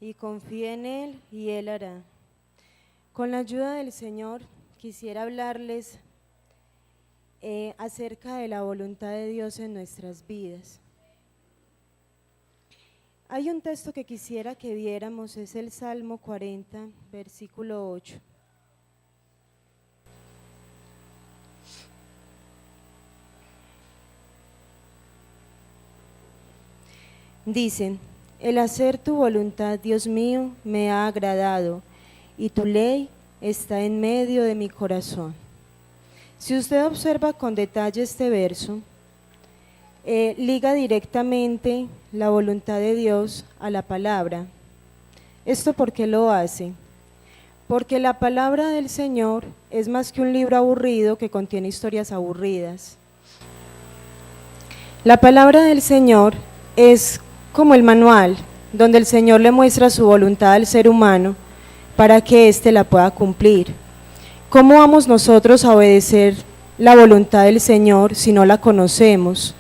y confíe en Él y Él hará. Con la ayuda del Señor quisiera hablarles acerca de la voluntad de Dios en nuestras vidas. Hay un texto que quisiera que viéramos, es el Salmo 40, versículo 8. Dicen: el hacer tu voluntad, Dios mío, me ha agradado, y tu ley está en medio de mi corazón. Si usted observa con detalle este verso, liga directamente la voluntad de Dios a la palabra. ¿Esto por qué lo hace? Porque la palabra del Señor es más que un libro aburrido que contiene historias aburridas. La palabra del Señor es como el manual, donde el Señor le muestra su voluntad al ser humano para que éste la pueda cumplir. ¿Cómo vamos nosotros a obedecer la voluntad del Señor si no la conocemos?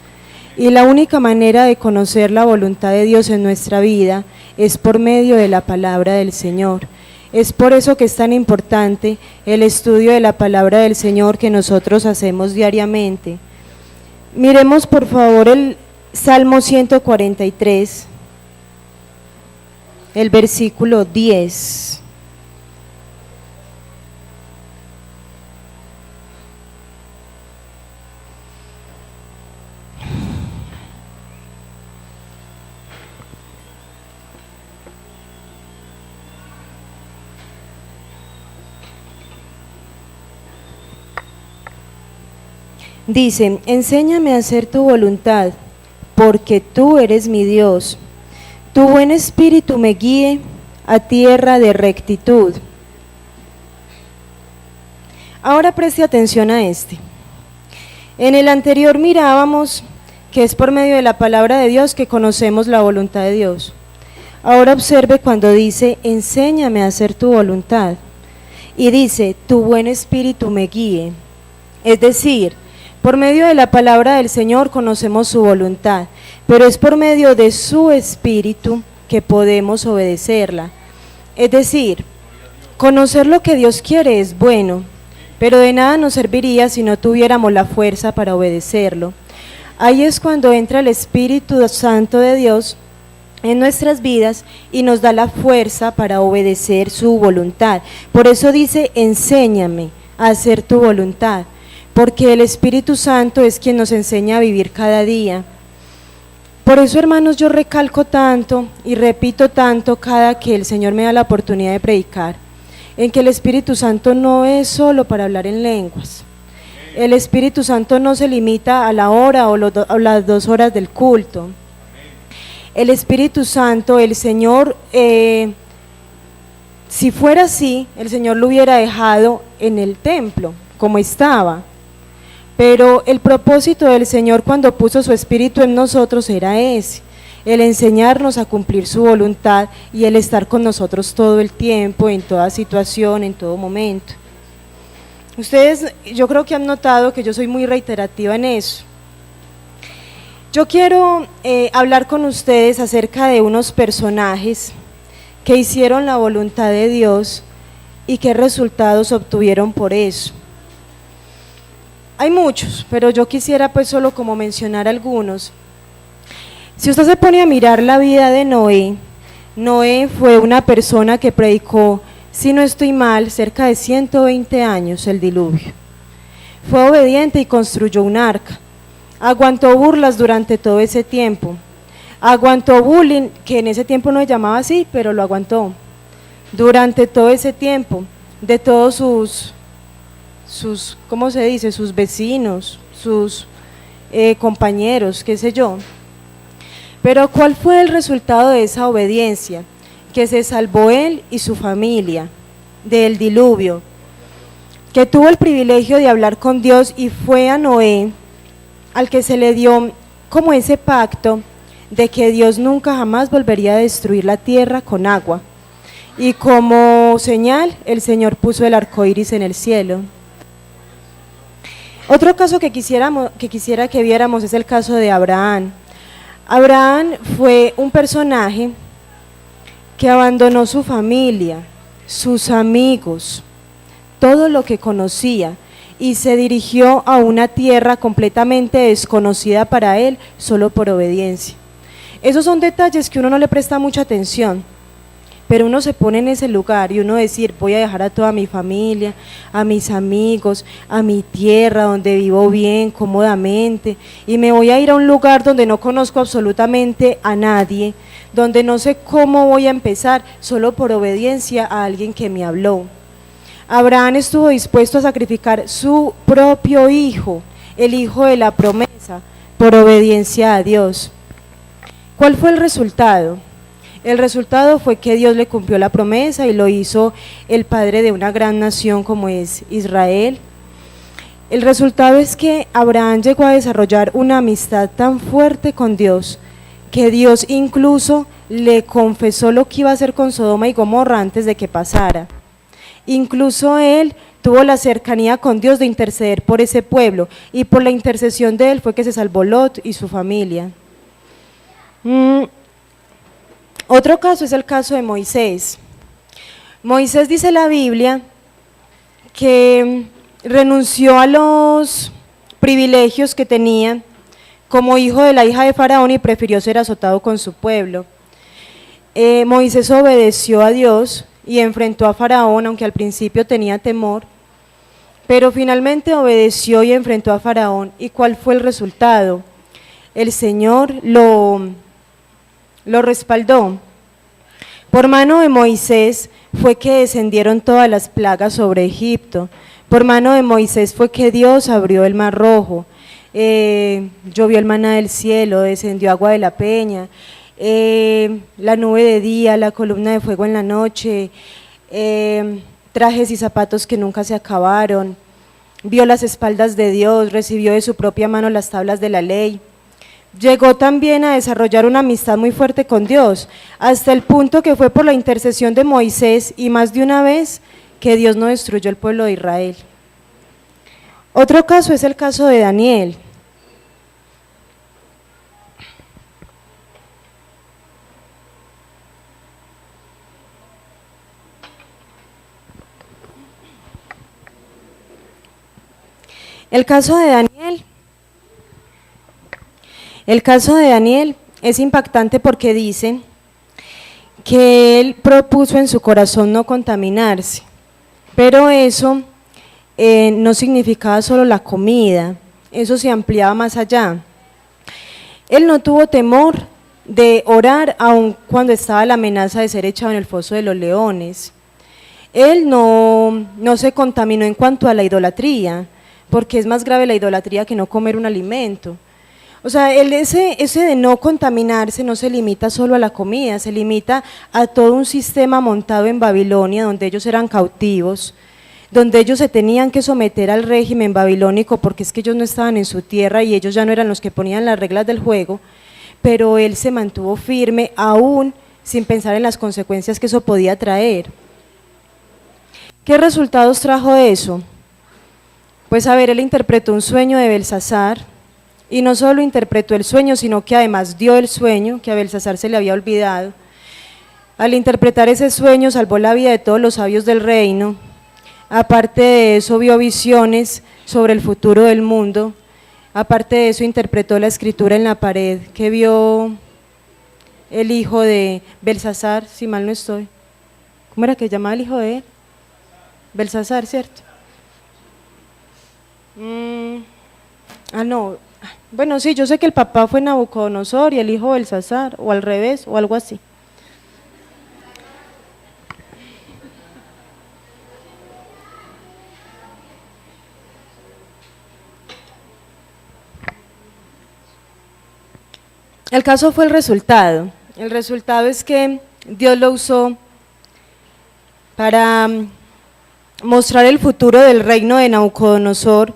Y la única manera de conocer la voluntad de Dios en nuestra vida es por medio de la palabra del Señor. Es por eso que es tan importante el estudio de la palabra del Señor que nosotros hacemos diariamente. Miremos por favor el Salmo 143, el versículo 10. Dice: enséñame a hacer tu voluntad, porque tú eres mi Dios. Tu buen espíritu me guíe a tierra de rectitud. Ahora preste atención a este. En el anterior mirábamos que es por medio de la palabra de Dios que conocemos la voluntad de Dios. Ahora observe cuando dice: enséñame a hacer tu voluntad. Y dice: tu buen espíritu me guíe. Es decir, por medio de la palabra del Señor conocemos su voluntad, pero es por medio de su espíritu que podemos obedecerla. Es decir, conocer lo que Dios quiere es bueno, pero de nada nos serviría si no tuviéramos la fuerza para obedecerlo. Ahí es cuando entra el Espíritu Santo de Dios en nuestras vidas y nos da la fuerza para obedecer su voluntad. Por eso dice: enséñame a hacer tu voluntad, porque el Espíritu Santo es quien nos enseña a vivir cada día. Por eso, hermanos, yo recalco tanto y repito tanto cada que el Señor me da la oportunidad de predicar, en que el Espíritu Santo no es solo para hablar en lenguas. El Espíritu Santo no se limita a la hora o las 2 horas del culto. El Espíritu Santo, el Señor, si fuera así, el Señor lo hubiera dejado en el templo, como estaba. Pero el propósito del Señor cuando puso su Espíritu en nosotros era ese: el enseñarnos a cumplir su voluntad y el estar con nosotros todo el tiempo, en toda situación, en todo momento. Ustedes, yo creo que han notado que yo soy muy reiterativa en eso. Yo quiero hablar con ustedes acerca de unos personajes que hicieron la voluntad de Dios y qué resultados obtuvieron por eso. Hay muchos, pero yo quisiera pues solo como mencionar algunos. Si usted se pone a mirar la vida de Noé, Noé fue una persona que predicó, si no estoy mal, cerca de 120 años el diluvio. Fue obediente y construyó un arca. Aguantó burlas durante todo ese tiempo. Aguantó bullying, que en ese tiempo no se llamaba así, pero lo aguantó. Durante todo ese tiempo, de todos sus ¿cómo se dice? Sus vecinos, sus compañeros, qué sé yo. Pero ¿cuál fue el resultado de esa obediencia? Que se salvó él y su familia del diluvio, que tuvo el privilegio de hablar con Dios, y fue a Noé al que se le dio como ese pacto de que Dios nunca jamás volvería a destruir la tierra con agua. Y como señal, el Señor puso el arco iris en el cielo. Otro caso que quisiera que viéramos es el caso de Abraham. Abraham fue un personaje que abandonó su familia, sus amigos, todo lo que conocía, y se dirigió a una tierra completamente desconocida para él, solo por obediencia. Esos son detalles que uno no le presta mucha atención, pero uno se pone en ese lugar y uno decir, voy a dejar a toda mi familia, a mis amigos, a mi tierra donde vivo bien, cómodamente, y me voy a ir a un lugar donde no conozco absolutamente a nadie, donde no sé cómo voy a empezar, solo por obediencia a alguien que me habló. Abraham estuvo dispuesto a sacrificar su propio hijo, el hijo de la promesa, por obediencia a Dios. ¿Cuál fue el resultado? El resultado fue que Dios le cumplió la promesa y lo hizo el padre de una gran nación como es Israel. El resultado es que Abraham llegó a desarrollar una amistad tan fuerte con Dios, que Dios incluso le confesó lo que iba a hacer con Sodoma y Gomorra antes de que pasara. Incluso él tuvo la cercanía con Dios de interceder por ese pueblo, y por la intercesión de él fue que se salvó Lot y su familia. Otro caso es el caso de Moisés. Moisés, dice la Biblia, que renunció a los privilegios que tenía como hijo de la hija de Faraón y prefirió ser azotado con su pueblo. Moisés obedeció a Dios y enfrentó a Faraón, aunque al principio tenía temor, pero finalmente obedeció y enfrentó a Faraón. ¿Y cuál fue el resultado? El Señor lo respaldó. Por mano de Moisés fue que descendieron todas las plagas sobre Egipto. Por mano de Moisés fue que Dios abrió el mar rojo, llovió el maná del cielo, descendió agua de la peña, la nube de día, la columna de fuego en la noche, trajes y zapatos que nunca se acabaron, vio las espaldas de Dios, recibió de su propia mano las tablas de la ley. Llegó también a desarrollar una amistad muy fuerte con Dios, hasta el punto que fue por la intercesión de Moisés y más de una vez que Dios no destruyó el pueblo de Israel. Otro caso es el caso de Daniel. El caso de Daniel es impactante porque dice que él propuso en su corazón no contaminarse, pero eso no significaba solo la comida, eso se ampliaba más allá. Él no tuvo temor de orar aun cuando estaba la amenaza de ser echado en el foso de los leones. Él no se contaminó en cuanto a la idolatría, porque es más grave la idolatría que no comer un alimento. O sea, ese de no contaminarse no se limita solo a la comida, se limita a todo un sistema montado en Babilonia, donde ellos eran cautivos, donde ellos se tenían que someter al régimen babilónico, porque es que ellos no estaban en su tierra y ellos ya no eran los que ponían las reglas del juego, pero él se mantuvo firme aún sin pensar en las consecuencias que eso podía traer. ¿Qué resultados trajo eso? Pues a ver, él interpretó un sueño de Belsasar, y no solo interpretó el sueño, sino que además dio el sueño, que a Belsasar se le había olvidado. Al interpretar ese sueño salvó la vida de todos los sabios del reino. Aparte de eso vio visiones sobre el futuro del mundo. Aparte de eso interpretó la escritura en la pared que vio el hijo de Belsasar, si mal no estoy. ¿Cómo era que llamaba el hijo de él? Belsasar, ¿cierto? No, bueno, sí, yo sé que el papá fue Nabucodonosor y el hijo Belsasar, o al revés, o algo así. El caso fue el resultado es que Dios lo usó para mostrar el futuro del reino de Nabucodonosor,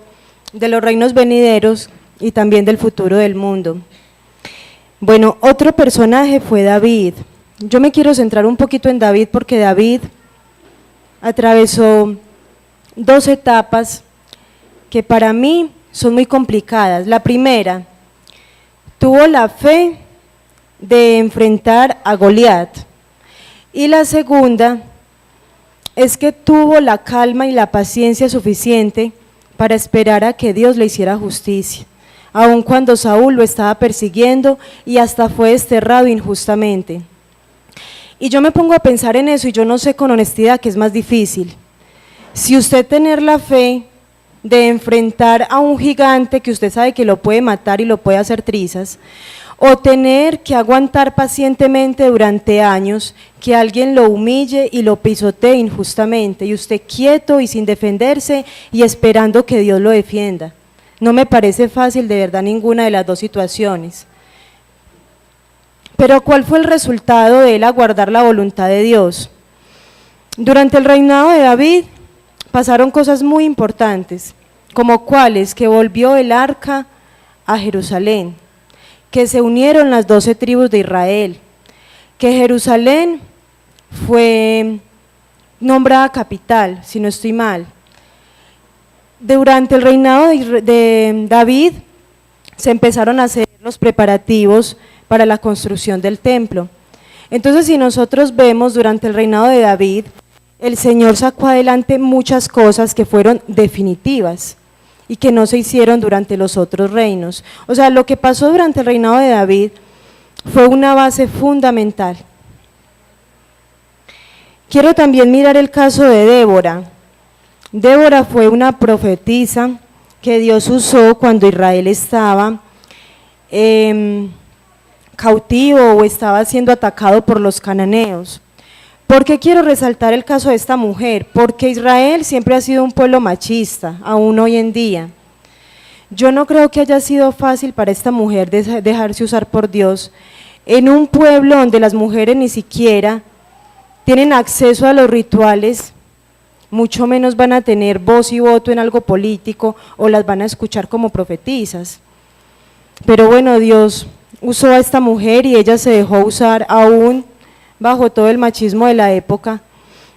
de los reinos venideros y también del futuro del mundo. Bueno, otro personaje fue David. Yo me quiero centrar un poquito en David porque David atravesó dos etapas que para mí son muy complicadas. La primera, tuvo la fe de enfrentar a Goliat Y la segunda es que tuvo la calma y la paciencia suficiente para esperar a que Dios le hiciera justicia, aun cuando Saúl lo estaba persiguiendo y hasta fue desterrado injustamente. Y yo me pongo a pensar en eso y yo no sé con honestidad qué es más difícil. Si usted tener la fe de enfrentar a un gigante que usted sabe que lo puede matar y lo puede hacer trizas, o tener que aguantar pacientemente durante años que alguien lo humille y lo pisotee injustamente y usted quieto y sin defenderse y esperando que Dios lo defienda. No me parece fácil de verdad ninguna de las dos situaciones. Pero ¿cuál fue el resultado de él aguardar la voluntad de Dios? Durante el reinado de David pasaron cosas muy importantes, como cuáles: que volvió el arca a Jerusalén, que se unieron las 12 tribus de Israel, que Jerusalén fue nombrada capital, si no estoy mal. Durante el reinado de David se empezaron a hacer los preparativos para la construcción del templo. Entonces, si nosotros vemos durante el reinado de David, el Señor sacó adelante muchas cosas que fueron definitivas y que no se hicieron durante los otros reinos. O sea, lo que pasó durante el reinado de David fue una base fundamental. Quiero también mirar el caso de Débora. Débora fue una profetisa que Dios usó cuando Israel estaba cautivo o estaba siendo atacado por los cananeos. ¿Por qué quiero resaltar el caso de esta mujer? Porque Israel siempre ha sido un pueblo machista, aún hoy en día. Yo no creo que haya sido fácil para esta mujer dejarse usar por Dios en un pueblo donde las mujeres ni siquiera tienen acceso a los rituales, mucho menos van a tener voz y voto en algo político o las van a escuchar como profetisas. Pero bueno, Dios usó a esta mujer y ella se dejó usar aún bajo todo el machismo de la época,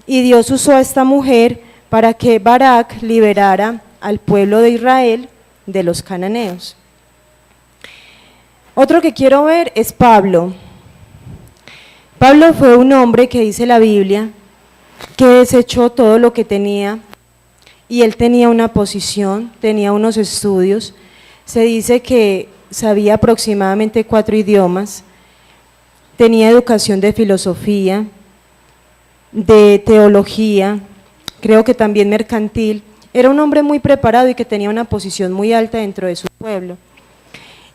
y Dios usó a esta mujer para que Barak liberara al pueblo de Israel de los cananeos. Otro que quiero ver es Pablo. Pablo fue un hombre que dice la Biblia que desechó todo lo que tenía, y él tenía una posición, tenía unos estudios, se dice que sabía aproximadamente 4 idiomas, tenía educación de filosofía, de teología, creo que también mercantil. Era un hombre muy preparado y que tenía una posición muy alta dentro de su pueblo,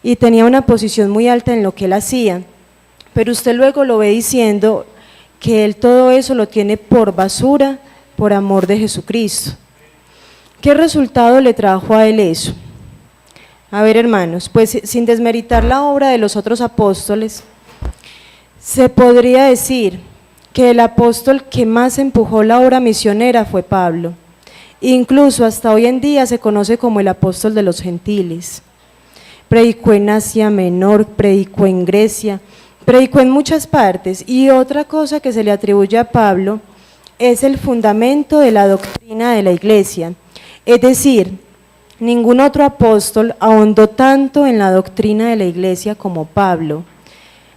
y tenía una posición muy alta en lo que él hacía, pero usted luego lo ve diciendo que él todo eso lo tiene por basura, por amor de Jesucristo. ¿Qué resultado le trajo a él eso? A ver, hermanos, pues sin desmeritar la obra de los otros apóstoles, se podría decir que el apóstol que más empujó la obra misionera fue Pablo. Incluso hasta hoy en día se conoce como el apóstol de los gentiles. Predicó en Asia Menor, predicó en Grecia, predicó en muchas partes. Y otra cosa que se le atribuye a Pablo es el fundamento de la doctrina de la iglesia. Es decir, ningún otro apóstol ahondó tanto en la doctrina de la iglesia como Pablo.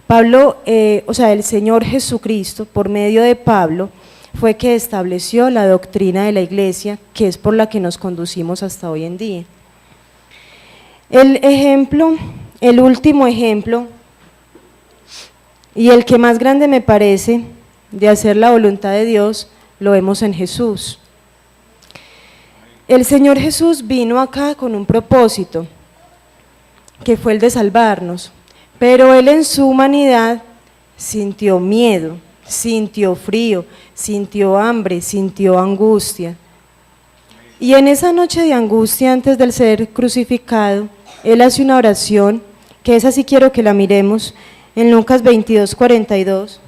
Pablo, el Señor Jesucristo, por medio de Pablo, fue que estableció la doctrina de la iglesia, que es por la que nos conducimos hasta hoy en día. El último ejemplo, y el que más grande me parece, de hacer la voluntad de Dios, lo vemos en Jesús. El Señor Jesús vino acá con un propósito, que fue el de salvarnos. Pero él en su humanidad sintió miedo, sintió frío, sintió hambre, sintió angustia. Y en esa noche de angustia antes de ser crucificado, él hace una oración, que esa sí quiero que la miremos, en Lucas 22:42.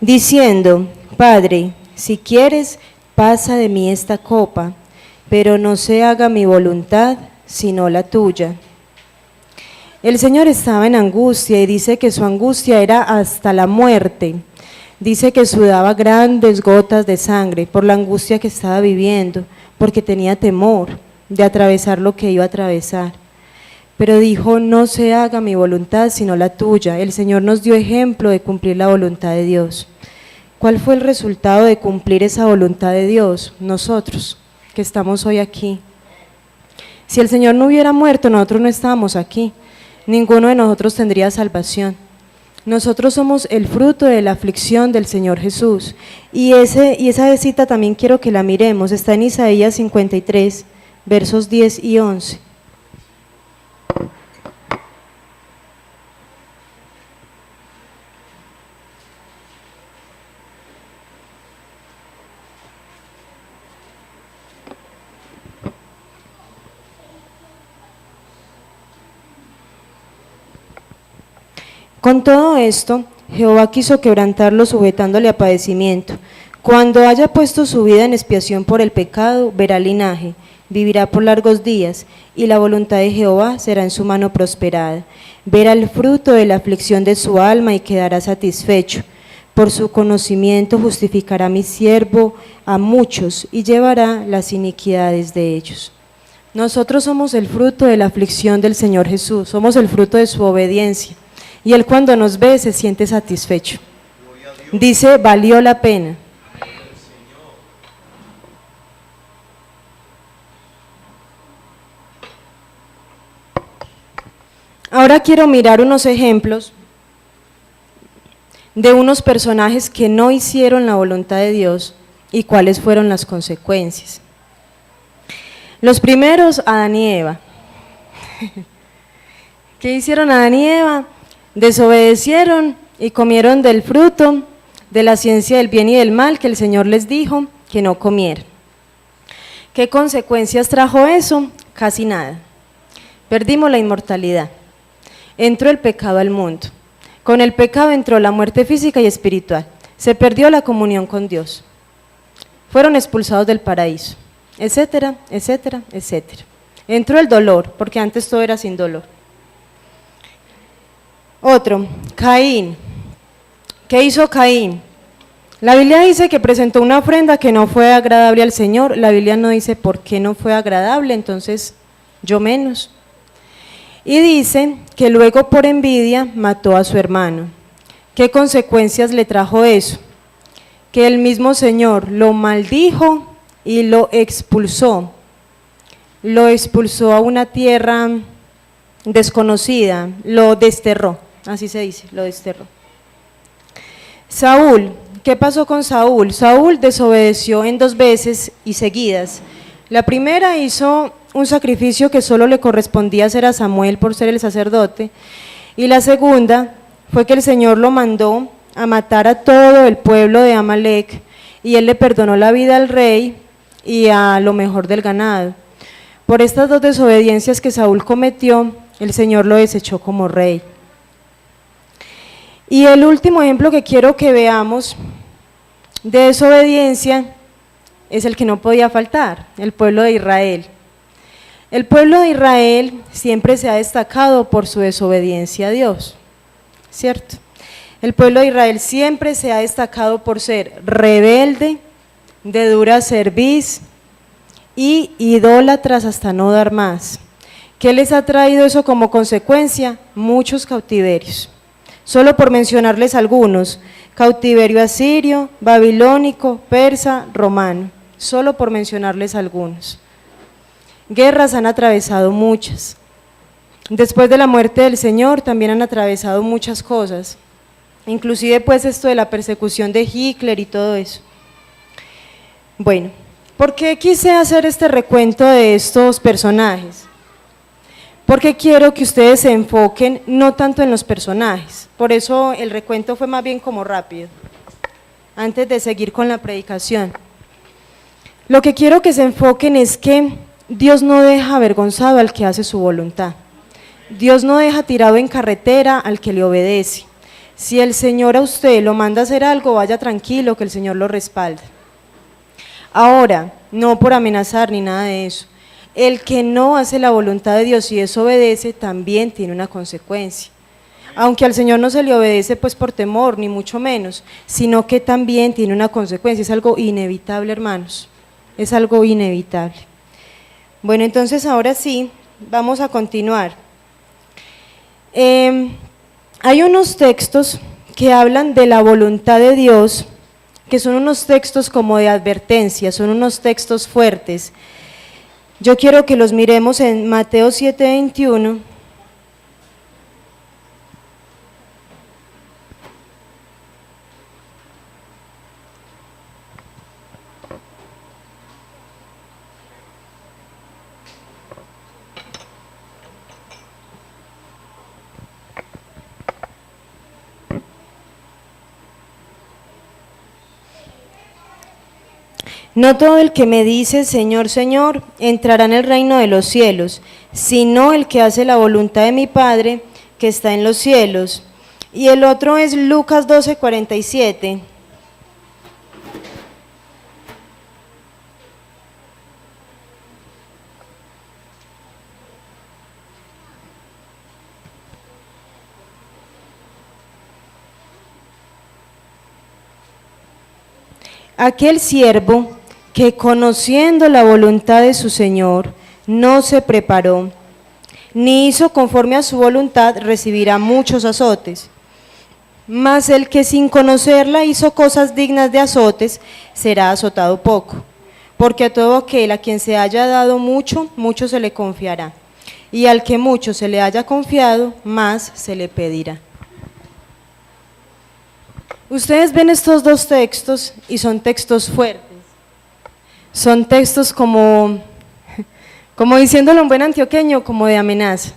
Diciendo: Padre, si quieres, pasa de mí esta copa, pero no se haga mi voluntad, sino la tuya. El Señor estaba en angustia y dice que su angustia era hasta la muerte. Dice que sudaba grandes gotas de sangre por la angustia que estaba viviendo, porque tenía temor de atravesar lo que iba a atravesar. Pero dijo, no se haga mi voluntad, sino la tuya. El Señor nos dio ejemplo de cumplir la voluntad de Dios. ¿Cuál fue el resultado de cumplir esa voluntad de Dios? Nosotros, que estamos hoy aquí. Si el Señor no hubiera muerto, nosotros no estábamos aquí. Ninguno de nosotros tendría salvación. Nosotros somos el fruto de la aflicción del Señor Jesús. Y esa cita también quiero que la miremos. Está en Isaías 53, versos 10 y 11. Con todo esto, Jehová quiso quebrantarlo sujetándole a padecimiento. Cuando haya puesto su vida en expiación por el pecado, verá linaje, vivirá por largos días, y la voluntad de Jehová será en su mano prosperada. Verá el fruto de la aflicción de su alma y quedará satisfecho. Por su conocimiento justificará mi siervo a muchos y llevará las iniquidades de ellos. Nosotros somos el fruto de la aflicción del Señor Jesús, somos el fruto de su obediencia. Y Él cuando nos ve se siente satisfecho. Dice, valió la pena. Ahora quiero mirar unos ejemplos de unos personajes que no hicieron la voluntad de Dios y cuáles fueron las consecuencias. Los primeros, Adán y Eva. ¿Qué hicieron Adán y Eva? Desobedecieron y comieron del fruto de la ciencia del bien y del mal que el Señor les dijo que no comieran. ¿Qué consecuencias trajo eso? Casi nada. Perdimos la inmortalidad. Entró el pecado al mundo. Con el pecado entró la muerte física y espiritual. Se perdió la comunión con Dios. Fueron expulsados del paraíso, etcétera, etcétera, etcétera. Entró el dolor, porque antes todo era sin dolor. Otro, Caín. ¿Qué hizo Caín? La Biblia dice que presentó una ofrenda que no fue agradable al Señor. La Biblia no dice por qué no fue agradable, entonces yo menos. Y dice que luego por envidia mató a su hermano. ¿Qué consecuencias le trajo eso? Que el mismo Señor lo maldijo y lo expulsó. Lo expulsó a una tierra desconocida, lo desterró. Así se dice, lo desterró. Saúl, ¿qué pasó con Saúl? Saúl desobedeció en 2 veces y seguidas. La primera hizo un sacrificio que solo le correspondía hacer a Samuel por ser el sacerdote, y la segunda fue que el Señor lo mandó a matar a todo el pueblo de Amalek, y él le perdonó la vida al rey y a lo mejor del ganado. Por estas 2 desobediencias que Saúl cometió, el Señor lo desechó como rey. Y el último ejemplo que quiero que veamos de desobediencia es el que no podía faltar, el pueblo de Israel. El pueblo de Israel siempre se ha destacado por su desobediencia a Dios, ¿cierto? El pueblo de Israel siempre se ha destacado por ser rebelde, de dura cerviz y idólatras hasta no dar más. ¿Qué les ha traído eso como consecuencia? Muchos cautiverios. Solo por mencionarles algunos: cautiverio asirio, babilónico, persa, romano. Solo por mencionarles algunos. Guerras han atravesado muchas. Después de la muerte del Señor también han atravesado muchas cosas. Inclusive pues esto de la persecución de Hitler y todo eso. Bueno, ¿por qué quise hacer este recuento de estos personajes? Porque quiero que ustedes se enfoquen no tanto en los personajes, por eso el recuento fue más bien como rápido, antes de seguir con la predicación. Lo que quiero que se enfoquen es que Dios no deja avergonzado al que hace su voluntad. Dios no deja tirado en carretera al que le obedece. Si el Señor a usted lo manda a hacer algo, vaya tranquilo que el Señor lo respalda. Ahora, no por amenazar ni nada de eso. El que no hace la voluntad de Dios y desobedece también tiene una consecuencia. Aunque al Señor no se le obedece pues por temor, ni mucho menos, sino que también tiene una consecuencia. Es algo inevitable, hermanos. Es algo inevitable. Bueno, entonces ahora sí, vamos a continuar. Hay unos textos que hablan de la voluntad de Dios, que son unos textos como de advertencia, son unos textos fuertes. Yo quiero que los miremos en Mateo 7:21. No todo el que me dice Señor, Señor, entrará en el reino de los cielos, sino el que hace la voluntad de mi Padre que está en los cielos. Y el otro es Lucas 12:47. Aquel siervo que conociendo la voluntad de su Señor no se preparó, ni hizo conforme a su voluntad, recibirá muchos azotes. Mas el que sin conocerla hizo cosas dignas de azotes, será azotado poco. Porque a todo aquel a quien se haya dado mucho, mucho se le confiará. Y al que mucho se le haya confiado, más se le pedirá. Ustedes ven estos dos textos y son textos fuertes. Son textos como diciéndolo un buen antioqueño, como de amenaza.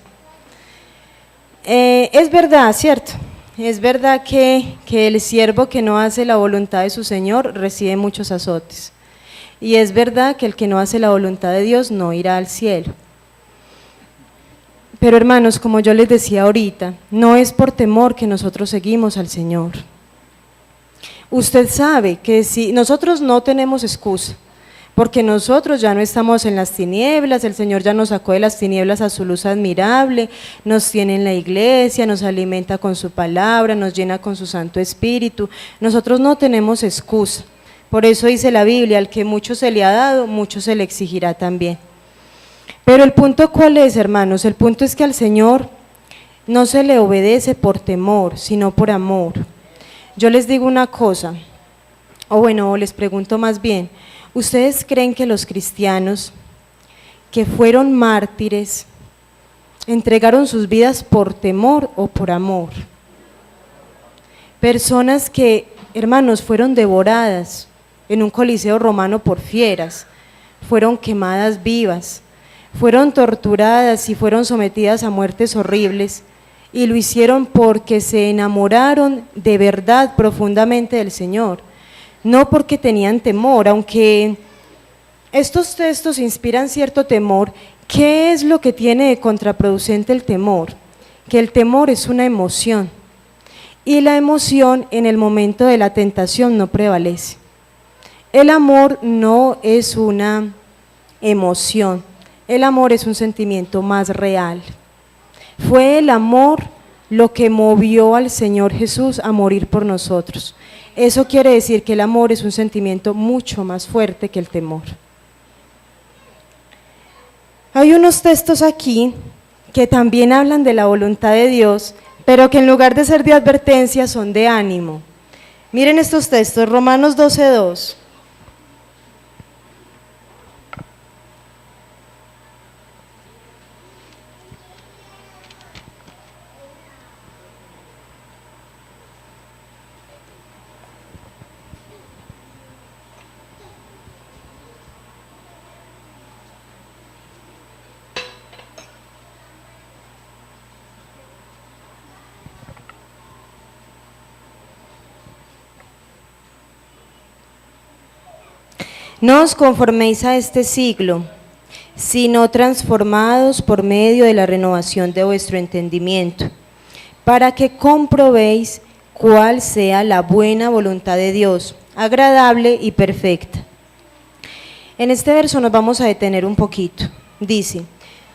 Es verdad, ¿cierto? Es verdad que el siervo que no hace la voluntad de su Señor recibe muchos azotes. Y es verdad que el que no hace la voluntad de Dios no irá al cielo. Pero hermanos, como yo les decía ahorita, no es por temor que nosotros seguimos al Señor. Usted sabe que si nosotros no tenemos excusa, porque nosotros ya no estamos en las tinieblas, el Señor ya nos sacó de las tinieblas a su luz admirable, nos tiene en la iglesia, nos alimenta con su palabra, nos llena con su Santo Espíritu. Nosotros no tenemos excusa. Por eso dice la Biblia, al que mucho se le ha dado, mucho se le exigirá también. Pero el punto ¿cuál es, hermanos? El punto es que al Señor no se le obedece por temor, sino por amor. Yo les digo una cosa, o bueno, les pregunto más bien, ¿ustedes creen que los cristianos que fueron mártires entregaron sus vidas por temor o por amor? Personas que, hermanos, fueron devoradas en un coliseo romano por fieras, fueron quemadas vivas, fueron torturadas y fueron sometidas a muertes horribles, y lo hicieron porque se enamoraron de verdad profundamente del Señor, no porque tenían temor. Aunque estos textos inspiran cierto temor, ¿qué es lo que tiene de contraproducente el temor? Que el temor es una emoción, y la emoción en el momento de la tentación no prevalece. El amor no es una emoción, el amor es un sentimiento más real. Fue el amor lo que movió al Señor Jesús a morir por nosotros. Eso quiere decir que el amor es un sentimiento mucho más fuerte que el temor. Hay unos textos aquí que también hablan de la voluntad de Dios, pero que en lugar de ser de advertencia son de ánimo. Miren estos textos, Romanos 12:2. No os conforméis a este siglo, sino transformados por medio de la renovación de vuestro entendimiento, para que comprobéis cuál sea la buena voluntad de Dios, agradable y perfecta. En este verso nos vamos a detener un poquito. Dice,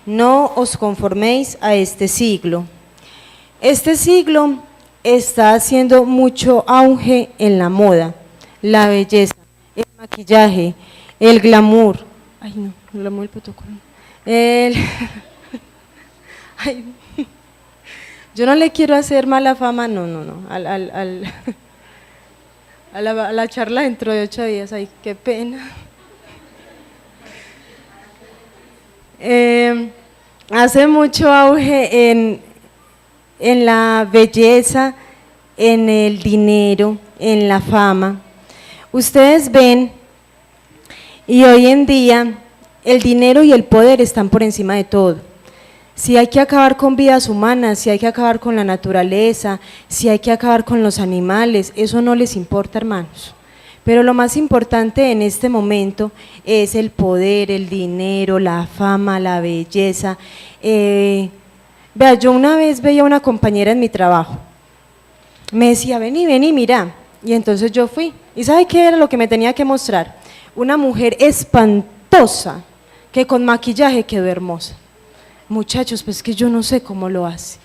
no os conforméis a este siglo. Este siglo está haciendo mucho auge en la moda, la belleza, el maquillaje, el glamour. Ay, no, el glamour del protocolo. Ay, yo no le quiero hacer mala fama, no, a la charla dentro de 8 días, ay, qué pena. Hace mucho auge en la belleza, en el dinero, en la fama. Ustedes ven, y hoy en día el dinero y el poder están por encima de todo. Si hay que acabar con vidas humanas, si hay que acabar con la naturaleza, si hay que acabar con los animales, eso no les importa, hermanos. Pero lo más importante en este momento es el poder, el dinero, la fama, la belleza. Vea, yo una vez veía a una compañera en mi trabajo, me decía, vení, mira, y entonces yo fui, ¿y sabe qué era lo que me tenía que mostrar? Una mujer espantosa, que con maquillaje quedó hermosa. Muchachos, pues que yo no sé cómo lo hace.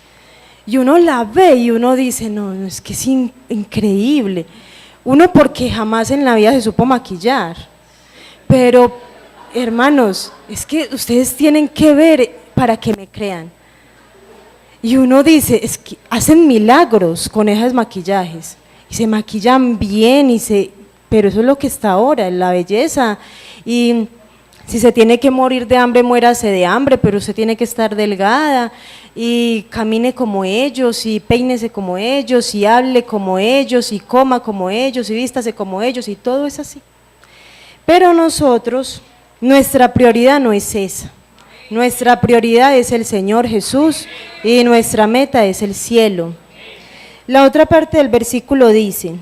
Y uno la ve y uno dice, no, es que es increíble. Uno porque jamás en la vida se supo maquillar. Pero, hermanos, es que ustedes tienen que ver para que me crean. Y uno dice, es que hacen milagros con esos maquillajes. Y se maquillan bien, pero eso es lo que está ahora, la belleza. Y si se tiene que morir de hambre, muérase de hambre, pero usted tiene que estar delgada y camine como ellos y peínese como ellos y hable como ellos y coma como ellos y vístase como ellos y todo es así. Pero nosotros, nuestra prioridad no es esa. Nuestra prioridad es el Señor Jesús y nuestra meta es el cielo. La otra parte del versículo dice,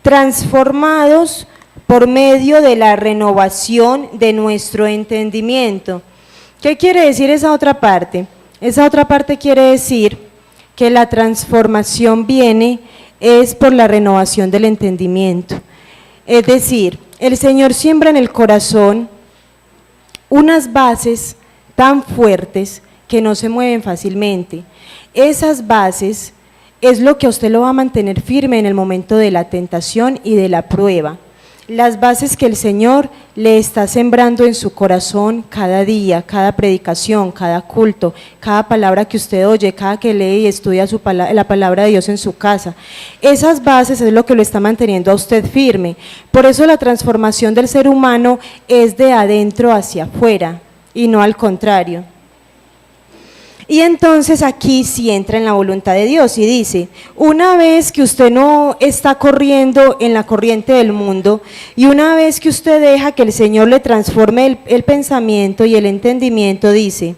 transformados por medio de la renovación de nuestro entendimiento. ¿Qué quiere decir esa otra parte? Esa otra parte quiere decir que la transformación viene es por la renovación del entendimiento. Es decir, el Señor siembra en el corazón unas bases tan fuertes que no se mueven fácilmente. Esas bases es lo que a usted lo va a mantener firme en el momento de la tentación y de la prueba. Las bases que el Señor le está sembrando en su corazón cada día, cada predicación, cada culto, cada palabra que usted oye, cada que lee y estudia la palabra de Dios en su casa. Esas bases es lo que lo está manteniendo a usted firme. Por eso la transformación del ser humano es de adentro hacia afuera y no al contrario. Y entonces aquí sí entra en la voluntad de Dios y dice, una vez que usted no está corriendo en la corriente del mundo y una vez que usted deja que el Señor le transforme el pensamiento y el entendimiento, dice,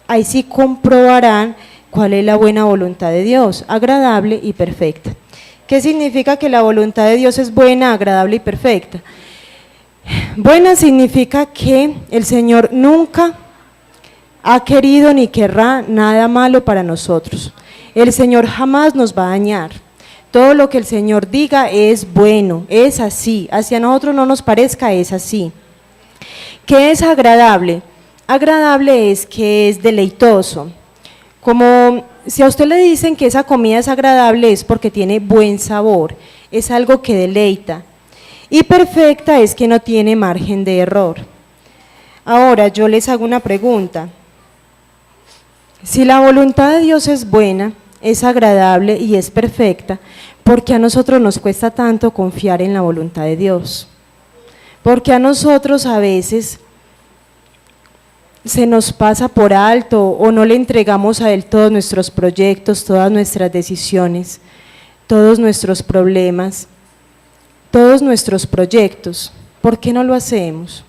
ahí sí comprobarán cuál es la buena voluntad de Dios, agradable y perfecta. ¿Qué significa que la voluntad de Dios es buena, agradable y perfecta? Buena significa que el Señor nunca ha querido ni querrá nada malo para nosotros. El Señor jamás nos va a dañar. Todo lo que el Señor diga es bueno, es así. Hacia nosotros no nos parezca, es así. ¿Qué es agradable? Agradable es que es deleitoso. Como si a usted le dicen que esa comida es agradable es porque tiene buen sabor, es algo que deleita. Y perfecta es que no tiene margen de error. Ahora yo les hago una pregunta. Si la voluntad de Dios es buena, es agradable y es perfecta, ¿por qué a nosotros nos cuesta tanto confiar en la voluntad de Dios? Porque a nosotros a veces se nos pasa por alto o no le entregamos a Él todos nuestros proyectos, todas nuestras decisiones, todos nuestros problemas, todos nuestros proyectos. ¿Por qué no lo hacemos?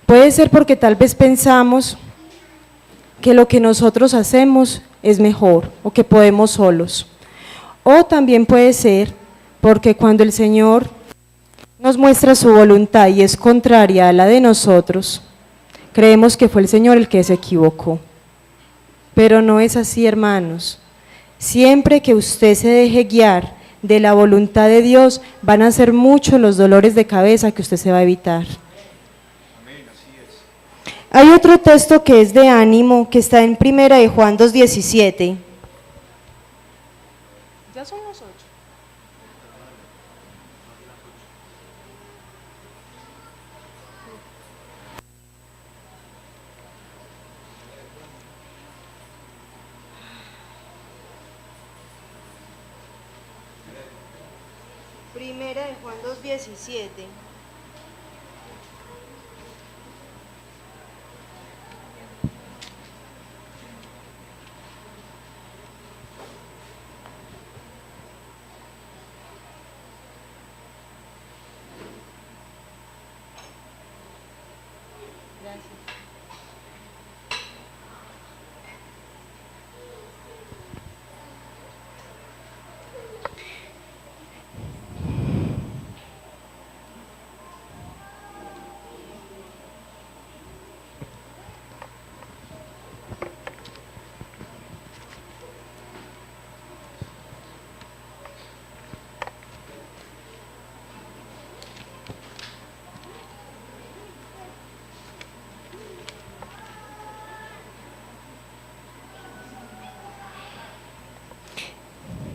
Puede ser porque tal vez pensamos que lo que nosotros hacemos es mejor o que podemos solos. O también puede ser porque cuando el Señor nos muestra su voluntad y es contraria a la de nosotros, creemos que fue el Señor el que se equivocó. Pero no es así, hermanos. Siempre que usted se deje guiar de la voluntad de Dios, van a ser muchos los dolores de cabeza que usted se va a evitar. Hay otro texto que es de ánimo, que está en Primera de Juan 2:17. Ya son los 8. Primera de Juan 2:17.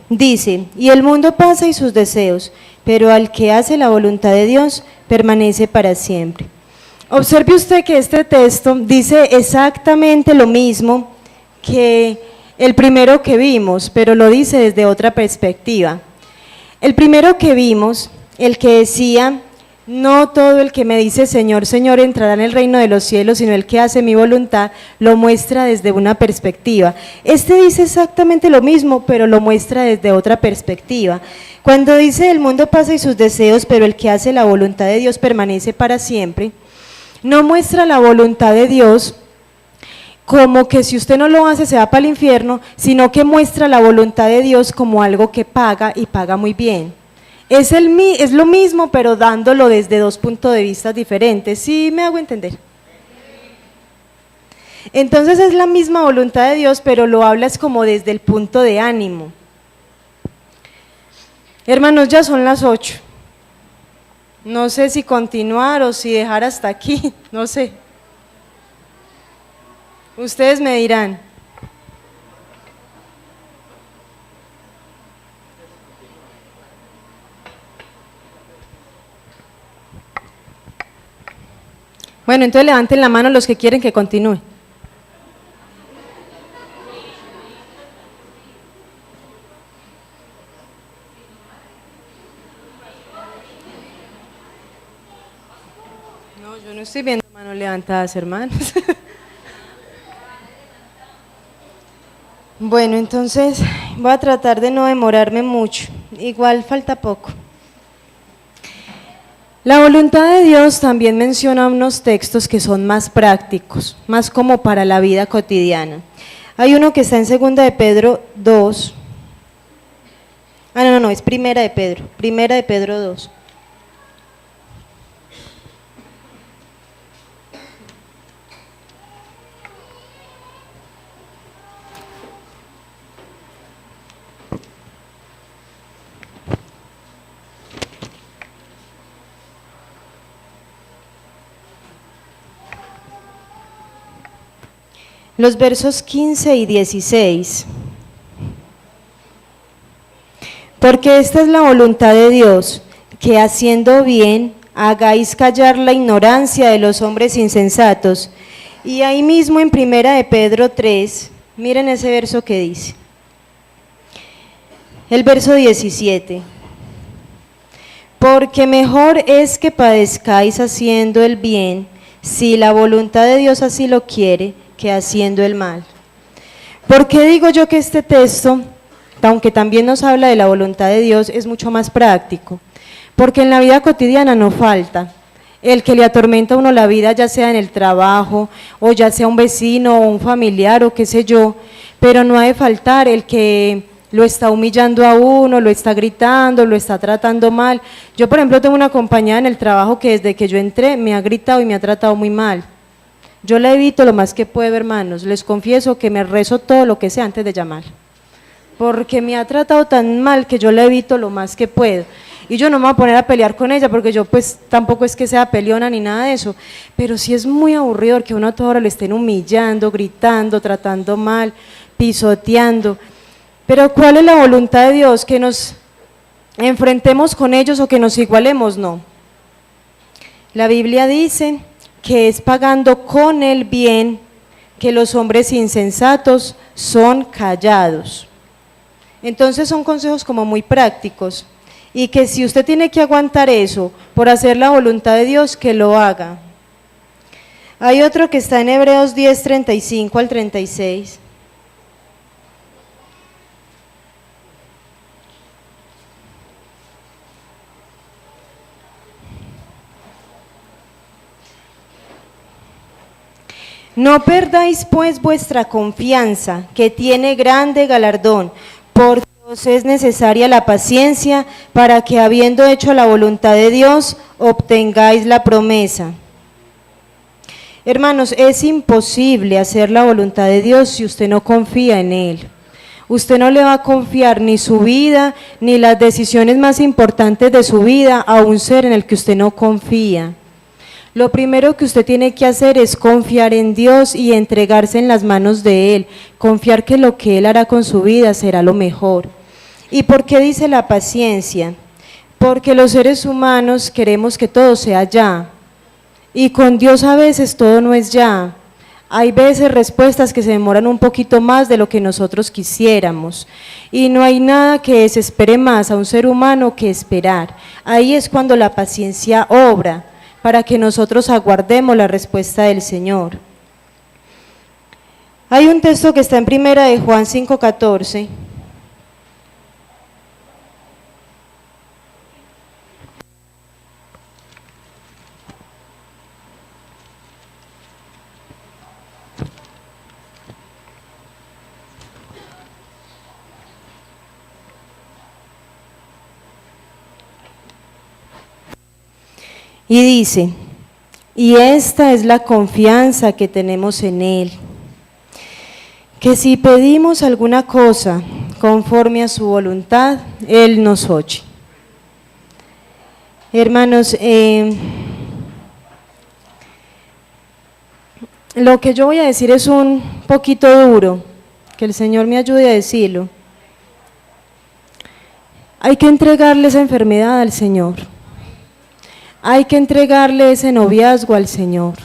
Dice, y el mundo pasa y sus deseos, pero al que hace la voluntad de Dios permanece para siempre. Observe usted que este texto dice exactamente lo mismo que el primero que vimos, pero lo dice desde otra perspectiva. El primero que vimos, el que decía, no todo el que me dice Señor, Señor entrará en el reino de los cielos, sino el que hace mi voluntad, lo muestra desde una perspectiva. Este dice exactamente lo mismo, pero lo muestra desde otra perspectiva. Cuando dice el mundo pasa y sus deseos, pero el que hace la voluntad de Dios permanece para siempre, no muestra la voluntad de Dios como que si usted no lo hace se va para el infierno, sino que muestra la voluntad de Dios como algo que paga y paga muy bien. Es lo mismo, pero dándolo desde dos puntos de vista diferentes. ¿Sí me hago entender? Entonces es la misma voluntad de Dios, pero lo hablas como desde el punto de ánimo. Hermanos, ya son las 8. No sé si continuar o si dejar hasta aquí, no sé. Ustedes me dirán. Bueno, entonces levanten la mano los que quieren que continúe. No, yo no estoy viendo manos levantadas, hermanos. Bueno, entonces voy a tratar de no demorarme mucho, igual falta poco. La voluntad de Dios también menciona unos textos que son más prácticos, más como para la vida cotidiana. Hay uno que está en 2 de Pedro 2. No, es Primera de Pedro 2. Los versos 15 y 16. Porque esta es la voluntad de Dios, que haciendo bien hagáis callar la ignorancia de los hombres insensatos. Y ahí mismo en 1 de Pedro 3, miren ese verso que dice. El verso 17. Porque mejor es que padezcáis haciendo el bien, si la voluntad de Dios así lo quiere, que haciendo el mal. ¿Por qué digo yo que este texto, aunque también nos habla de la voluntad de Dios, es mucho más práctico? Porque en la vida cotidiana no falta el que le atormenta a uno la vida, ya sea en el trabajo, o ya sea un vecino, o un familiar, o qué sé yo, pero no ha de faltar el que lo está humillando a uno, lo está gritando, lo está tratando mal. Yo, por ejemplo, tengo una compañera en el trabajo que desde que yo entré me ha gritado y me ha tratado muy mal. Yo la evito lo más que puedo, hermanos. Les confieso que me rezo todo lo que sea antes de llamar. porque me ha tratado tan mal que yo la evito lo más que puedo. Y yo no me voy a poner a pelear con ella, porque yo pues tampoco es que sea peleona ni nada de eso, pero sí es muy aburridor que uno a toda hora le estén humillando, gritando, tratando mal, pisoteando. Pero ¿cuál es la voluntad de Dios? ¿Que nos enfrentemos con ellos o que nos igualemos? No. La Biblia dice que es pagando con el bien que los hombres insensatos son callados. Entonces son consejos como muy prácticos, y que si usted tiene que aguantar eso por hacer la voluntad de Dios, que lo haga. Hay otro que está en Hebreos 10, 35 al 36. No perdáis pues vuestra confianza, que tiene grande galardón, porque os es necesaria la paciencia, para que habiendo hecho la voluntad de Dios, obtengáis la promesa. Hermanos, es imposible hacer la voluntad de Dios si usted no confía en Él. Usted no le va a confiar ni su vida, ni las decisiones más importantes de su vida a un ser en el que usted no confía. Lo primero que usted tiene que hacer es confiar en Dios y entregarse en las manos de Él, confiar que lo que Él hará con su vida será lo mejor. ¿Y por qué dice la paciencia? Porque los seres humanos queremos que todo sea ya, y con Dios a veces todo no es ya. Hay veces respuestas que se demoran un poquito más de lo que nosotros quisiéramos, y no hay nada que desespere más a un ser humano que esperar. Ahí es cuando la paciencia obra, para que nosotros aguardemos la respuesta del Señor. Hay un texto que está en primera de Juan 5:14. Y dice, y esta es la confianza que tenemos en Él, que si pedimos alguna cosa conforme a su voluntad, Él nos oye. Hermanos, lo que yo voy a decir es un poquito duro, que el Señor me ayude a decirlo. Hay que entregarle esa enfermedad al Señor. Hay que entregarle ese noviazgo al Señor,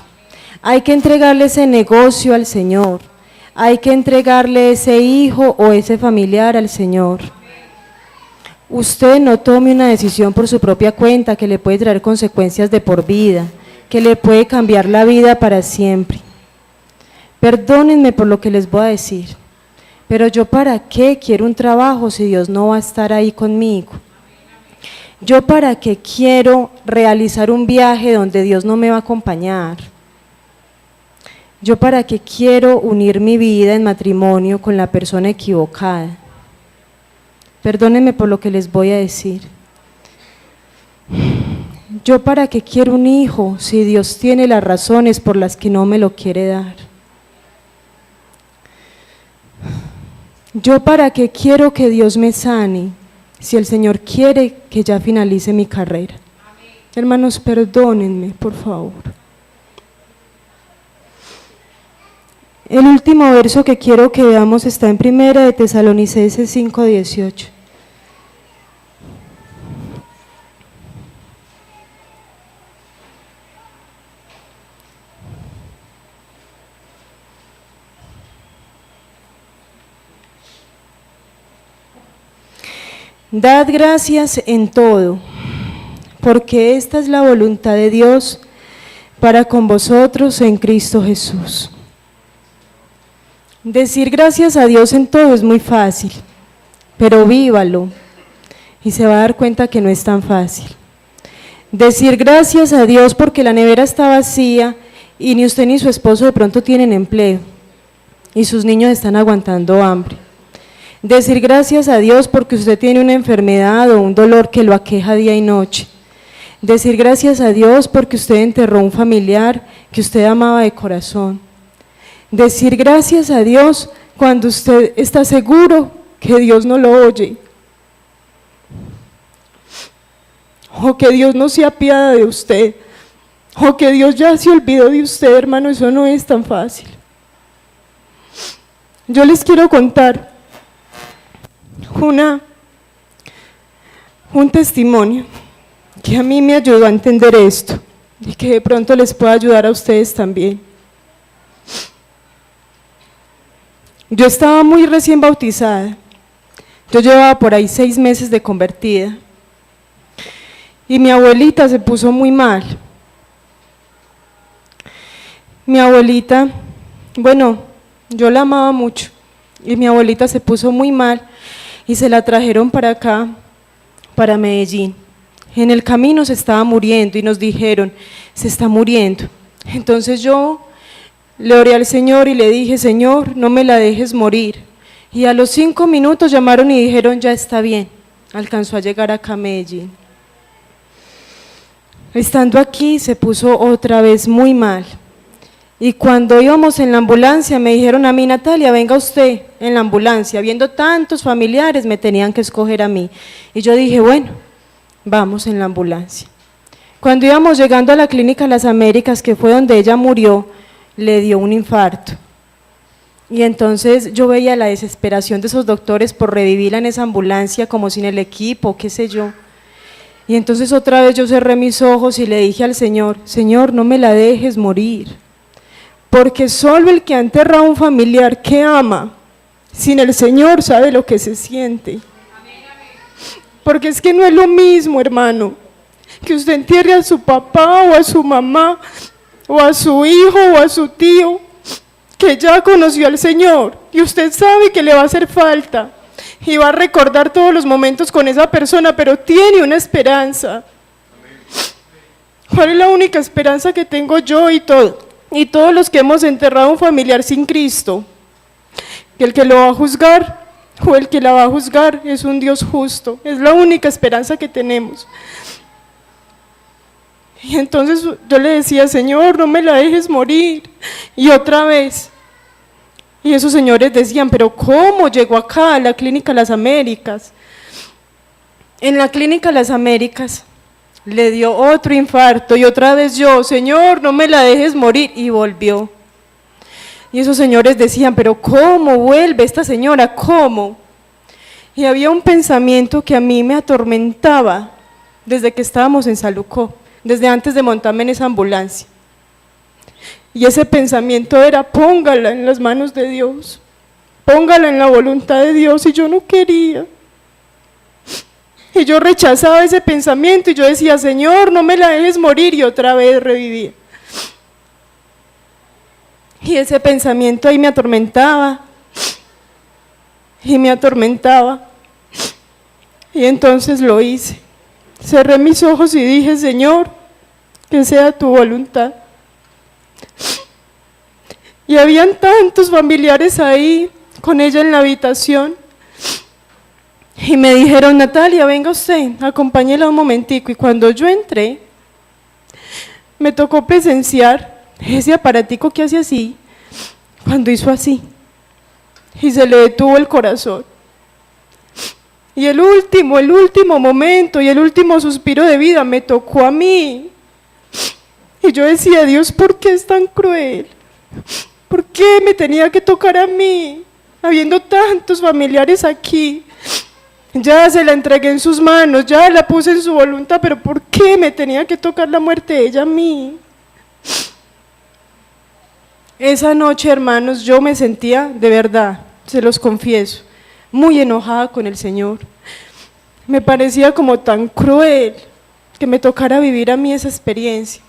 hay que entregarle ese negocio al Señor, hay que entregarle ese hijo o ese familiar al Señor. Usted no tome una decisión por su propia cuenta que le puede traer consecuencias de por vida, que le puede cambiar la vida para siempre. Perdónenme por lo que les voy a decir, pero yo ¿para qué quiero un trabajo si Dios no va a estar ahí conmigo? ¿Yo para qué quiero realizar un viaje donde Dios no me va a acompañar? ¿Yo para qué quiero unir mi vida en matrimonio con la persona equivocada? Perdónenme por lo que les voy a decir. ¿Yo para qué quiero un hijo si Dios tiene las razones por las que no me lo quiere dar? ¿Yo para qué quiero que Dios me sane si el Señor quiere que ya finalice mi carrera? Hermanos, perdónenme, por favor. El último verso que quiero que veamos está en Primera de Tesalonicenses 5:18. Dad gracias en todo, porque esta es la voluntad de Dios para con vosotros en Cristo Jesús. Decir gracias a Dios en todo es muy fácil, pero vívalo y se va a dar cuenta que no es tan fácil. Decir gracias a Dios porque la nevera está vacía y ni usted ni su esposo de pronto tienen empleo y sus niños están aguantando hambre. Decir gracias a Dios porque usted tiene una enfermedad o un dolor que lo aqueja día y noche. Decir gracias a Dios porque usted enterró un familiar que usted amaba de corazón. Decir gracias a Dios cuando usted está seguro que Dios no lo oye, o que Dios no se apiada de usted, o que Dios ya se olvidó de usted, hermano, eso no es tan fácil. Yo les quiero contar un testimonio que a mí me ayudó a entender esto y que de pronto les pueda ayudar a ustedes también. Yo estaba muy recién bautizada, yo llevaba por ahí 6 meses de convertida y mi abuelita se puso muy mal. Mi abuelita, bueno, yo la amaba mucho y mi abuelita se puso muy mal y se la trajeron para acá, para Medellín. En el camino se estaba muriendo y nos dijeron, se está muriendo. Entonces yo le oré al Señor y le dije, Señor, no me la dejes morir. Y a los 5 minutos llamaron y dijeron, ya está bien. Alcanzó a llegar acá a Medellín. Estando aquí se puso otra vez muy mal. Y cuando íbamos en la ambulancia me dijeron a mí, Natalia, venga usted en la ambulancia. Viendo tantos familiares me tenían que escoger a mí. Y yo dije, bueno, vamos en la ambulancia. Cuando íbamos llegando a la clínica Las Américas, que fue donde ella murió, le dio un infarto. Y entonces yo veía la desesperación de esos doctores por revivirla en esa ambulancia, como sin el equipo, qué sé yo. Y entonces otra vez yo cerré mis ojos y le dije al Señor, Señor, no me la dejes morir, porque solo el que ha enterrado a un familiar que ama, sin el Señor, sabe lo que se siente. Porque es que no es lo mismo, hermano, que usted entierre a su papá o a su mamá, o a su hijo o a su tío, que ya conoció al Señor, y usted sabe que le va a hacer falta, y va a recordar todos los momentos con esa persona, pero tiene una esperanza. ¿Cuál es la única esperanza que tengo yo y todos los que hemos enterrado a un familiar sin Cristo? Que el que lo va a juzgar, o el que la va a juzgar, es un Dios justo. Es la única esperanza que tenemos. Y entonces yo le decía, Señor, no me la dejes morir. Y otra vez. Y esos señores decían, pero ¿cómo llegó acá a la clínica Las Américas? En la clínica Las Américas le dio otro infarto y otra vez yo, Señor, no me la dejes morir. Y volvió. Y esos señores decían, pero ¿cómo vuelve esta señora? ¿Cómo? Y había un pensamiento que a mí me atormentaba desde que estábamos en Salucó, desde antes de montarme en esa ambulancia. Y ese pensamiento era, póngala en las manos de Dios, póngala en la voluntad de Dios, y yo no quería. Y yo rechazaba ese pensamiento y yo decía, Señor, no me la dejes morir, y otra vez revivía. Y ese pensamiento ahí me atormentaba, y me atormentaba. Y entonces lo hice. Cerré mis ojos y dije, Señor, que sea tu voluntad. Y habían tantos familiares ahí, con ella en la habitación, y me dijeron, Natalia, venga usted, acompáñela un momentico. Y cuando yo entré, me tocó presenciar ese aparatico que hace así, cuando hizo así, y se le detuvo el corazón. Y el último momento y el último suspiro de vida me tocó a mí. Y yo decía, Dios, ¿por qué es tan cruel? ¿Por qué me tenía que tocar a mí? Habiendo tantos familiares aquí. Ya se la entregué en sus manos, ya la puse en su voluntad, pero ¿por qué me tenía que tocar la muerte de ella a mí? Esa noche, hermanos, yo me sentía, de verdad, se los confieso, muy enojada con el Señor. Me parecía como tan cruel que me tocara vivir a mí esa experiencia.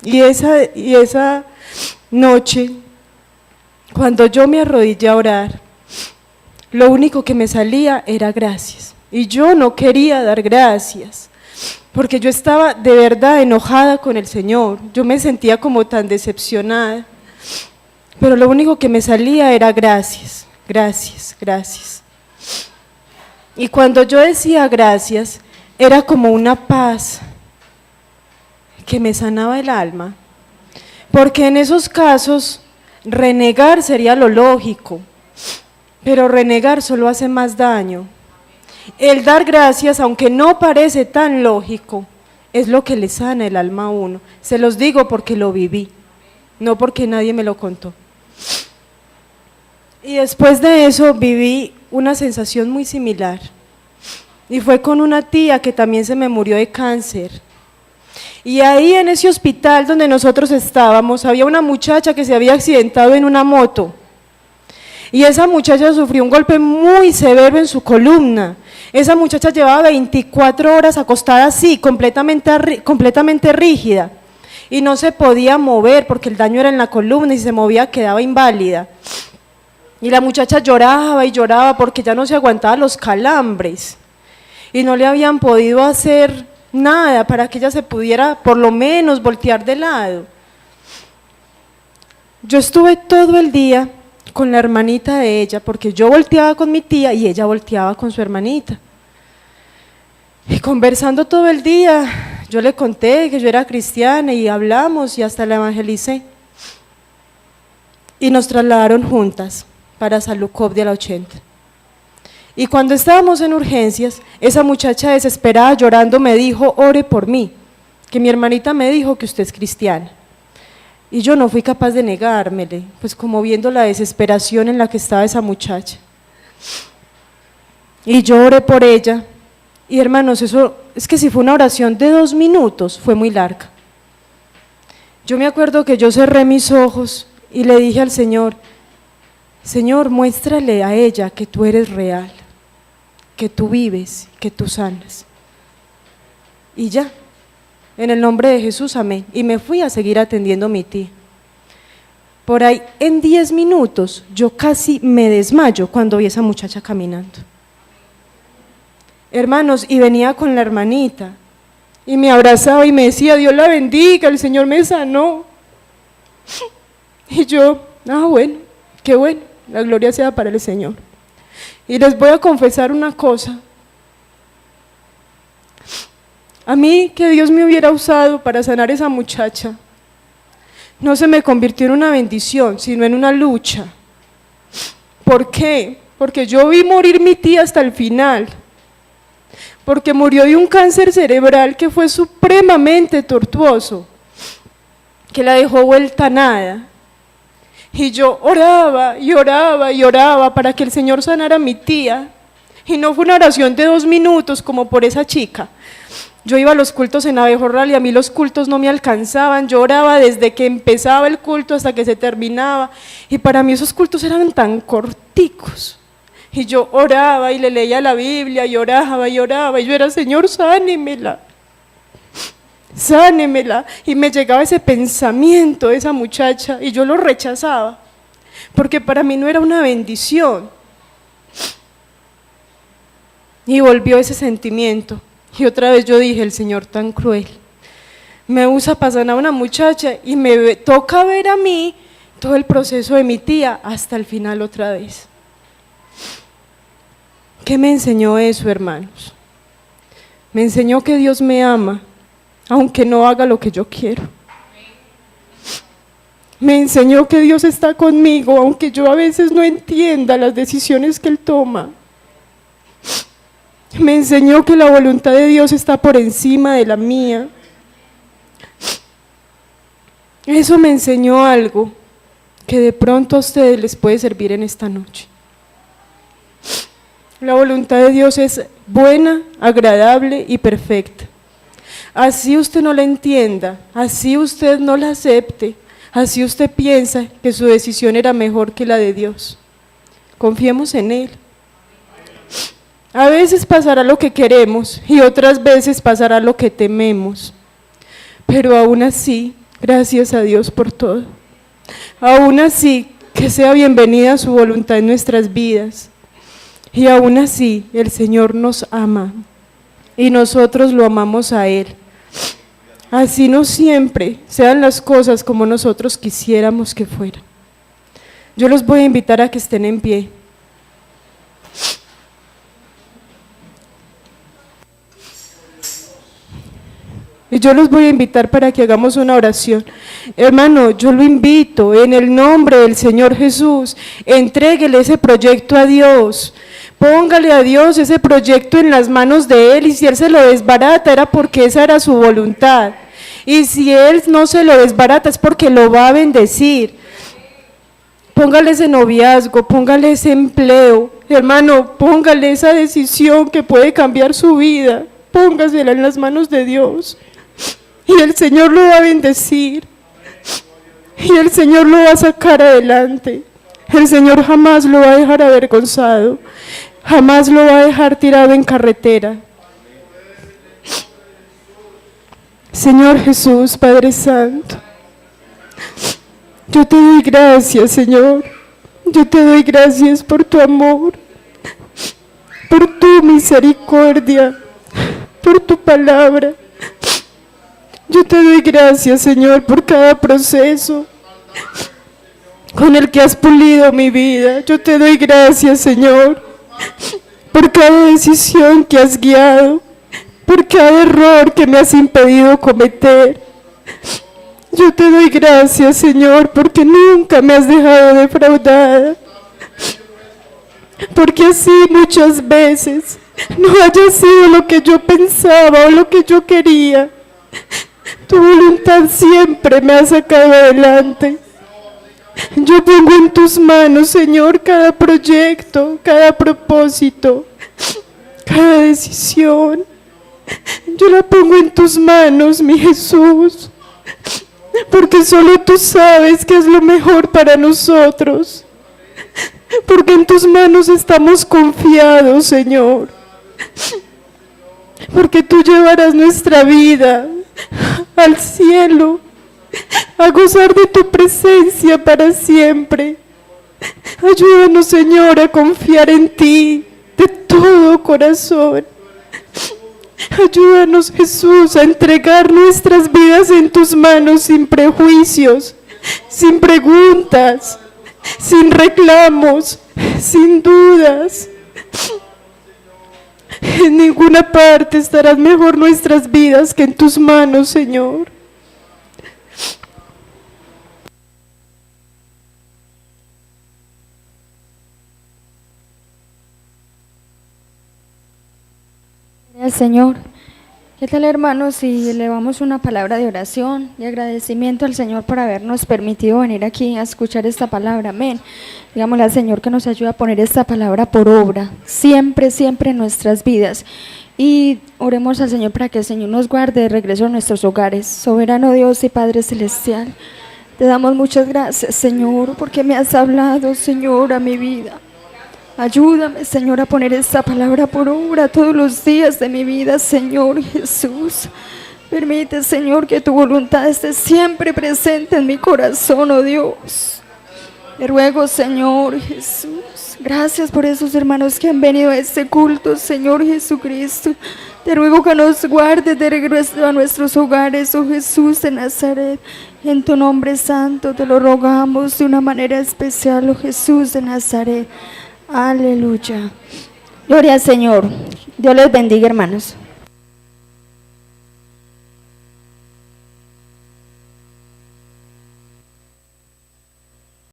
Y esa noche, cuando yo me arrodillé a orar, lo único que me salía era gracias. Y yo no quería dar gracias, porque yo estaba de verdad enojada con el Señor. Yo me sentía como tan decepcionada. Pero lo único que me salía era gracias, gracias, gracias. Y cuando yo decía gracias, era como una paz que me sanaba el alma. Porque en esos casos, Renegar sería lo lógico, pero renegar solo hace más daño. El dar gracias, aunque no parece tan lógico, es lo que le sana el alma a uno. Se los digo porque lo viví, no porque nadie me lo contó. Y después de eso viví una sensación muy similar. Y fue con una tía que también se me murió de cáncer. Y ahí en ese hospital donde nosotros estábamos, había una muchacha que se había accidentado en una moto. Y esa muchacha sufrió un golpe muy severo en su columna. Esa muchacha llevaba 24 horas acostada así, completamente rígida. Y no se podía mover porque el daño era en la columna y si se movía quedaba inválida. Y la muchacha lloraba y lloraba porque ya no se aguantaba los calambres. Y no le habían podido hacer nada para que ella se pudiera por lo menos voltear de lado. Yo estuve todo el día con la hermanita de ella, porque yo volteaba con mi tía y ella volteaba con su hermanita. Y conversando todo el día, yo le conté que yo era cristiana y hablamos y hasta la evangelicé. Y nos trasladaron juntas para Salucop de la 80. Y cuando estábamos en urgencias, esa muchacha desesperada llorando me dijo, ore por mí, que mi hermanita me dijo que usted es cristiana. Y yo no fui capaz de negármele, pues como viendo la desesperación en la que estaba esa muchacha. Y yo oré por ella, y hermanos, eso es que si fue una oración de 2 minutos, fue muy larga. Yo me acuerdo que yo cerré mis ojos y le dije al Señor, Señor, muéstrale a ella que tú eres real, que tú vives, que tú sanas. Y ya, en el nombre de Jesús, amén. Y me fui a seguir atendiendo a mi tía. Por ahí, en 10 minutos, yo casi me desmayo cuando vi a esa muchacha caminando. Hermanos, y venía con la hermanita, y me abrazaba y me decía, Dios la bendiga, el Señor me sanó. Y yo, bueno, qué bueno, la gloria sea para el Señor. Y les voy a confesar una cosa. A mí, que Dios me hubiera usado para sanar a esa muchacha, no se me convirtió en una bendición, sino en una lucha. ¿Por qué? Porque yo vi morir mi tía hasta el final, porque murió de un cáncer cerebral que fue supremamente tortuoso, que la dejó vuelta a nada. Y yo oraba y oraba y oraba para que el Señor sanara a mi tía, y no fue una oración de 2 minutos como por esa chica. Yo iba a los cultos en Abejorral y a mí los cultos no me alcanzaban, yo oraba desde que empezaba el culto hasta que se terminaba, y para mí esos cultos eran tan corticos, y yo oraba y le leía la Biblia y oraba, y yo era, Señor, sánemela, y me llegaba ese pensamiento de esa muchacha, y yo lo rechazaba, porque para mí no era una bendición, y volvió ese sentimiento. Y otra vez yo dije, el Señor tan cruel, me usa para sanar a una muchacha y me toca ver a mí todo el proceso de mi tía hasta el final otra vez. ¿Qué me enseñó eso, hermanos? Me enseñó que Dios me ama, aunque no haga lo que yo quiero. Me enseñó que Dios está conmigo, aunque yo a veces no entienda las decisiones que Él toma. Me enseñó que la voluntad de Dios está por encima de la mía. Eso me enseñó algo que de pronto a ustedes les puede servir en esta noche. La voluntad de Dios es buena, agradable y perfecta. Así usted no la entienda, así usted no la acepte, así usted piensa que su decisión era mejor que la de Dios. Confiemos en Él. A veces pasará lo que queremos y otras veces pasará lo que tememos, pero aún así, gracias a Dios por todo. Aún así, que sea bienvenida su voluntad en nuestras vidas, y aún así el Señor nos ama y nosotros lo amamos a Él. Así no siempre sean las cosas como nosotros quisiéramos que fueran. Yo los voy a invitar a que estén en pie. Y yo los voy a invitar para que hagamos una oración. Hermano, yo lo invito en el nombre del Señor Jesús. Entréguele ese proyecto a Dios. Póngale a Dios ese proyecto en las manos de Él, y si Él se lo desbarata era porque esa era su voluntad. Y si Él no se lo desbarata es porque lo va a bendecir. Póngale ese noviazgo, póngale ese empleo. Hermano, póngale esa decisión que puede cambiar su vida. Póngasela en las manos de Dios. Y el Señor lo va a bendecir. Y el Señor lo va a sacar adelante. El Señor jamás lo va a dejar avergonzado. Jamás lo va a dejar tirado en carretera. Señor Jesús, Padre Santo, yo te doy gracias, Señor. Yo te doy gracias por tu amor, por tu misericordia, por tu palabra. Yo te doy gracias, Señor, por cada proceso con el que has pulido mi vida. Yo te doy gracias, Señor, por cada decisión que has guiado, por cada error que me has impedido cometer. Yo te doy gracias, Señor, porque nunca me has dejado defraudada, porque así muchas veces no haya sido lo que yo pensaba o lo que yo quería. Tu voluntad siempre me ha sacado adelante. Yo pongo en tus manos, Señor, cada proyecto, cada propósito, cada decisión. Yo la pongo en tus manos, mi Jesús, porque solo tú sabes qué es lo mejor para nosotros, porque en tus manos estamos confiados, Señor, porque tú llevarás nuestra vida al cielo, a gozar de tu presencia para siempre. Ayúdanos, Señor, a confiar en ti de todo corazón. Ayúdanos, Jesús, a entregar nuestras vidas en tus manos sin prejuicios, sin preguntas, sin reclamos, sin dudas. En ninguna parte estarán mejor nuestras vidas que en tus manos, Señor. Gracias, Señor. ¿Qué tal, hermanos, si elevamos una palabra de oración y agradecimiento al Señor por habernos permitido venir aquí a escuchar esta palabra? Amén. Digámosle al Señor que nos ayude a poner esta palabra por obra, siempre, siempre en nuestras vidas. Y oremos al Señor para que el Señor nos guarde de regreso a nuestros hogares. Soberano Dios y Padre Celestial, te damos muchas gracias, Señor, porque me has hablado, Señor, a mi vida. Ayúdame, Señor, a poner esta palabra por obra todos los días de mi vida, Señor Jesús. Permite, Señor, que tu voluntad esté siempre presente en mi corazón, oh Dios. Te ruego, Señor Jesús, gracias por esos hermanos que han venido a este culto, Señor Jesucristo. Te ruego que nos guardes de regreso a nuestros hogares, oh Jesús de Nazaret. En tu nombre santo te lo rogamos de una manera especial, oh Jesús de Nazaret. Aleluya. Gloria al Señor. Dios les bendiga, hermanos.